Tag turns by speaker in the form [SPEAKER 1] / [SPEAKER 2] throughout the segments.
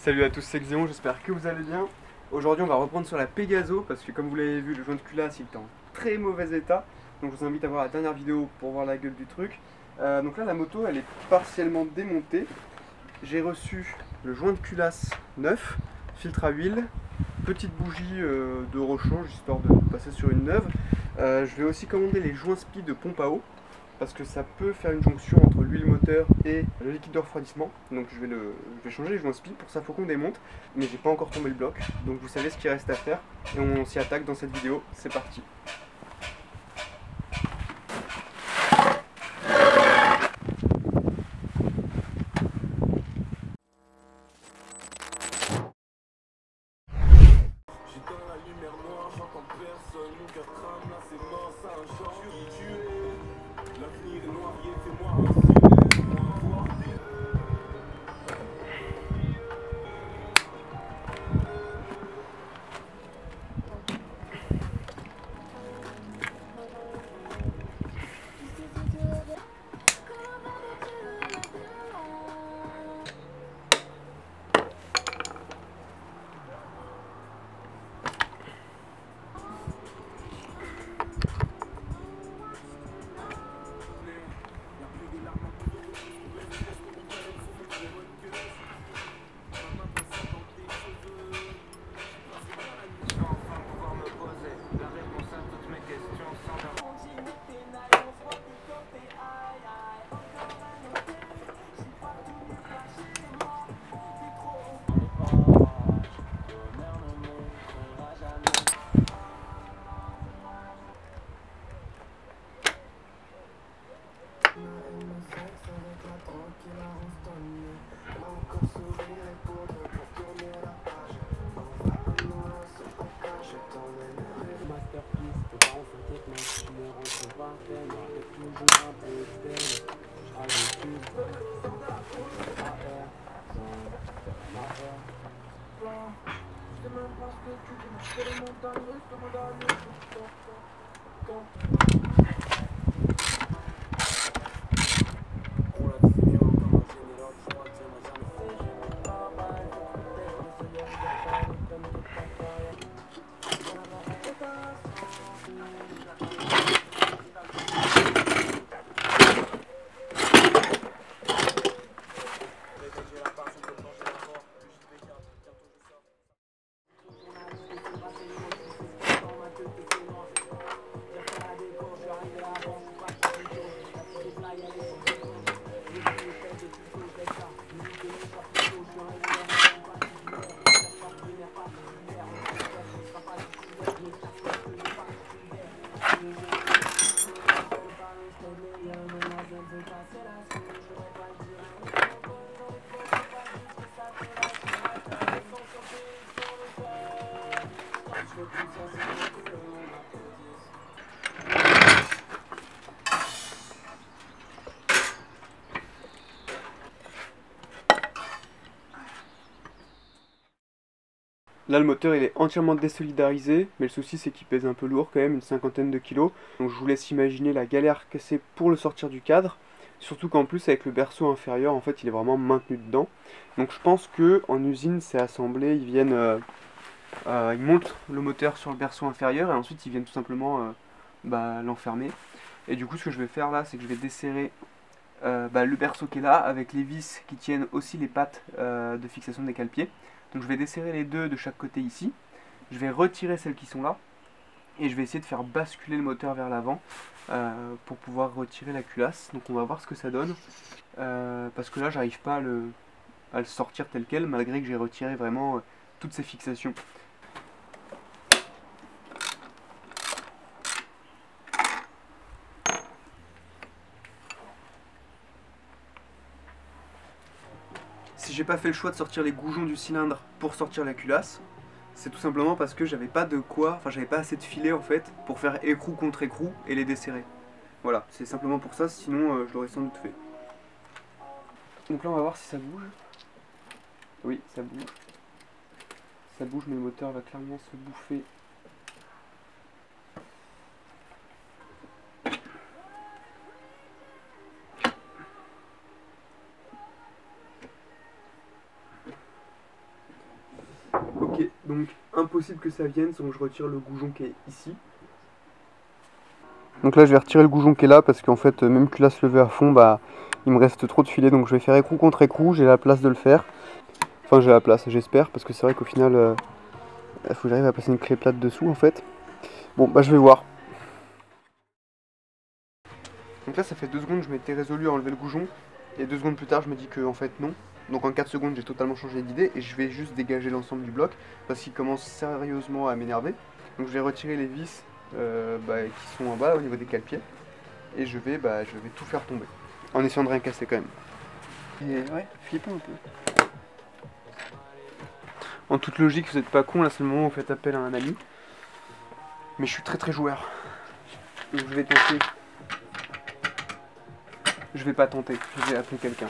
[SPEAKER 1] Salut à tous, c'est Xéon, j'espère que vous allez bien. Aujourd'hui on va reprendre sur la Pegaso parce que comme vous l'avez vu, le joint de culasse il est en très mauvais état. Donc je vous invite à voir la dernière vidéo pour voir la gueule du truc. Donc là la moto elle est partiellement démontée. J'ai reçu le joint de culasse neuf, filtre à huile, petite bougie de rechange histoire de passer sur une neuve. Je vais aussi commander les joints spi de pompe à eau parce que ça peut faire une jonction entre l'huile moteur et le liquide de refroidissement. Donc je vais changer les joints spi, pour ça il faut qu'on démonte, mais j'ai pas encore tombé le bloc. Donc vous savez ce qu'il reste à faire et on s'y attaque dans cette vidéo, c'est parti.
[SPEAKER 2] J'éteins la lumière noire, j'entends personne, mon cœur crame, là c'est mort, ça un genre, je suis tué. L'avenir est noirié, fais-moi un signe, laisse-moi voir des...
[SPEAKER 1] Là le moteur il est entièrement désolidarisé, mais le souci c'est qu'il pèse un peu lourd quand même, une cinquantaine de kilos. Donc je vous laisse imaginer la galère que c'est pour le sortir du cadre. Surtout qu'en plus avec le berceau inférieur en fait il est vraiment maintenu dedans. Donc je pense que en usine c'est assemblé, ils montent le moteur sur le berceau inférieur et ensuite ils viennent tout simplement l'enfermer. Et du coup ce que je vais faire là c'est que je vais desserrer le berceau qui est là avec les vis qui tiennent aussi les pattes de fixation des cale-pieds. Donc je vais desserrer les deux de chaque côté ici. Je vais retirer celles qui sont là et je vais essayer de faire basculer le moteur vers l'avant pour pouvoir retirer la culasse. Donc on va voir ce que ça donne parce que là j'arrive pas à le sortir tel quel malgré que j'ai retiré vraiment toutes ces fixations. Si j'ai pas fait le choix de sortir les goujons du cylindre pour sortir la culasse, c'est tout simplement parce que j'avais pas j'avais pas assez de filets en fait pour faire écrou contre écrou et les desserrer. Voilà, c'est simplement pour ça, sinon je l'aurais sans doute fait. Donc là on va voir si ça bouge. Oui, ça bouge. Ça bouge mais le moteur va clairement se bouffer. Donc impossible que ça vienne sans que je retire le goujon qui est ici. Donc là je vais retirer le goujon qui est là parce qu'en fait même culasse levée à fond, bah il me reste trop de filets, donc je vais faire écrou contre écrou, j'ai la place de le faire. Enfin j'ai la place, j'espère, parce que c'est vrai qu'au final il faut que j'arrive à passer une clé plate dessous en fait. Bon bah je vais voir. Donc là ça fait 2 secondes, je m'étais résolu à enlever le goujon, et 2 secondes plus tard je me dis que en fait non. Donc en 4 secondes j'ai totalement changé d'idée et je vais juste dégager l'ensemble du bloc parce qu'il commence sérieusement à m'énerver. Donc je vais retirer les vis qui sont en bas au niveau des cale-pieds et je vais tout faire tomber en essayant de rien casser quand même. Et ouais, flippant un peu. En toute logique, vous n'êtes pas con, là c'est le moment où vous faites appel à un ami. Mais je suis très joueur. Donc je vais tenter. Je vais pas tenter, je vais appeler quelqu'un.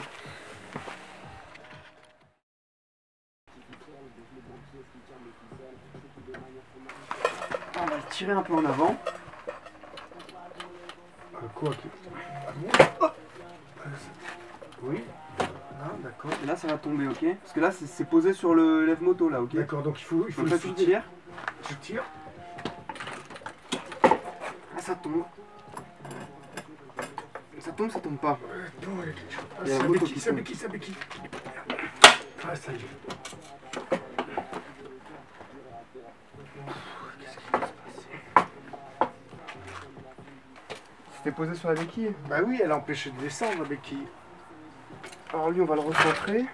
[SPEAKER 1] On va le tirer un peu en avant.
[SPEAKER 3] Quoi oui. Ah, d'accord.
[SPEAKER 1] Et là ça va tomber, ok? Parce que là c'est posé sur le lève-moto là, ok?
[SPEAKER 3] D'accord, donc il faut
[SPEAKER 1] donc là tu tires.
[SPEAKER 3] Je tire.
[SPEAKER 1] Là ça tombe. Ça tombe pas.
[SPEAKER 3] Non,
[SPEAKER 1] il y a la moto qui
[SPEAKER 3] ça
[SPEAKER 1] tombe.
[SPEAKER 3] béquille. Ah, ça y est.
[SPEAKER 1] Qu'est-ce qui va se passer? C'était posé sur la béquille?
[SPEAKER 3] Bah oui, elle a empêché de descendre la béquille.
[SPEAKER 1] Alors lui on va le recentrer.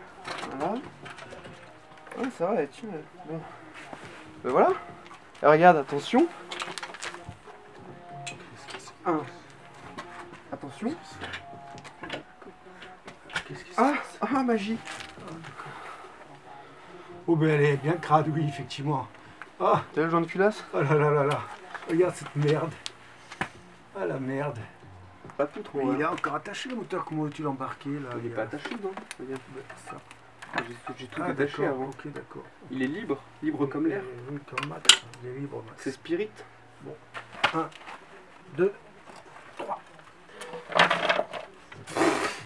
[SPEAKER 1] Voilà. Ouais ça va, tiens. Bon. Ben voilà. Et regarde, attention. Attention. Ah, magie.
[SPEAKER 3] Oh ben elle est bien crade, oui, effectivement. Ah,
[SPEAKER 1] T'as vu le joint de culasse?
[SPEAKER 3] oh là. Regarde cette merde. Ah la merde.
[SPEAKER 1] Pas tout trop.
[SPEAKER 3] Mais il est
[SPEAKER 1] Hein.
[SPEAKER 3] encore attaché le moteur, comment tu l'as embarqué là?
[SPEAKER 1] Il est pas attaché, non? Regarde.
[SPEAKER 3] Ça.
[SPEAKER 1] J'ai tout
[SPEAKER 3] Ah
[SPEAKER 1] attaché
[SPEAKER 3] d'accord,
[SPEAKER 1] avant.
[SPEAKER 3] ok d'accord.
[SPEAKER 1] Il est libre comme l'air.
[SPEAKER 3] Oui, comme Max, il est libre Max.
[SPEAKER 1] C'est Spirit.
[SPEAKER 3] 1, 2, 3.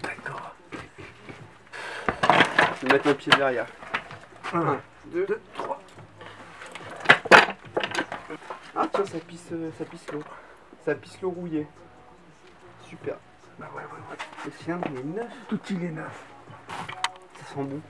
[SPEAKER 3] D'accord.
[SPEAKER 1] Je vais mettre un pied derrière.
[SPEAKER 3] 1,
[SPEAKER 1] 2,
[SPEAKER 3] 2, 3.
[SPEAKER 1] Ah tiens, ça pisse l'eau. Ça pisse l'eau rouillée. Super.
[SPEAKER 3] Bah ouais.
[SPEAKER 1] Le cylindre il est neuf.
[SPEAKER 3] Tout il est neuf.
[SPEAKER 1] Ça sent bon.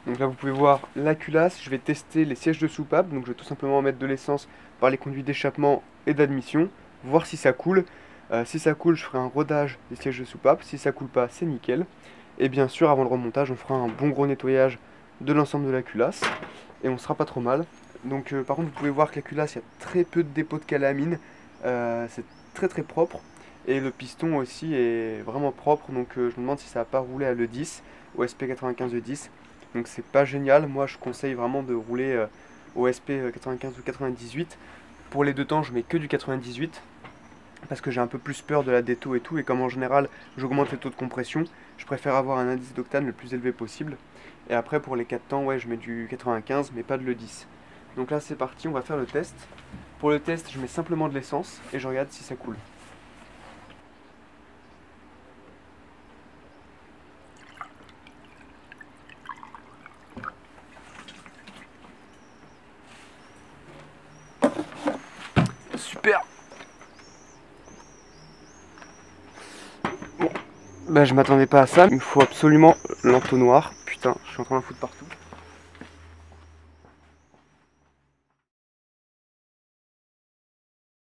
[SPEAKER 1] Donc là vous pouvez voir la culasse, je vais tester les sièges de soupape, donc je vais tout simplement mettre de l'essence par les conduits d'échappement et d'admission, voir si ça coule. Si ça coule, je ferai un rodage des sièges de soupape, si ça coule pas, c'est nickel. Et bien sûr, avant le remontage, on fera un bon gros nettoyage de l'ensemble de la culasse, et on sera pas trop mal. Donc par contre, vous pouvez voir que la culasse, il y a très peu de dépôts de calamine, c'est très propre. Et le piston aussi est vraiment propre, donc je me demande si ça va pas rouler à l'E10, au SP95 E10. Donc c'est pas génial, moi je conseille vraiment de rouler au SP95 ou 98. Pour les deux temps je mets que du 98 parce que j'ai un peu plus peur de la déto et tout, et comme en général j'augmente les taux de compression, je préfère avoir un indice d'octane le plus élevé possible. Et après pour les 4 temps, ouais, je mets du 95 mais pas de l'E10. Donc là c'est parti, on va faire le test. Pour le test je mets simplement de l'essence et je regarde si ça coule. Super. Bon, bah je m'attendais pas à ça, il me faut absolument l'entonnoir. Putain, je suis en train d'en foutre partout.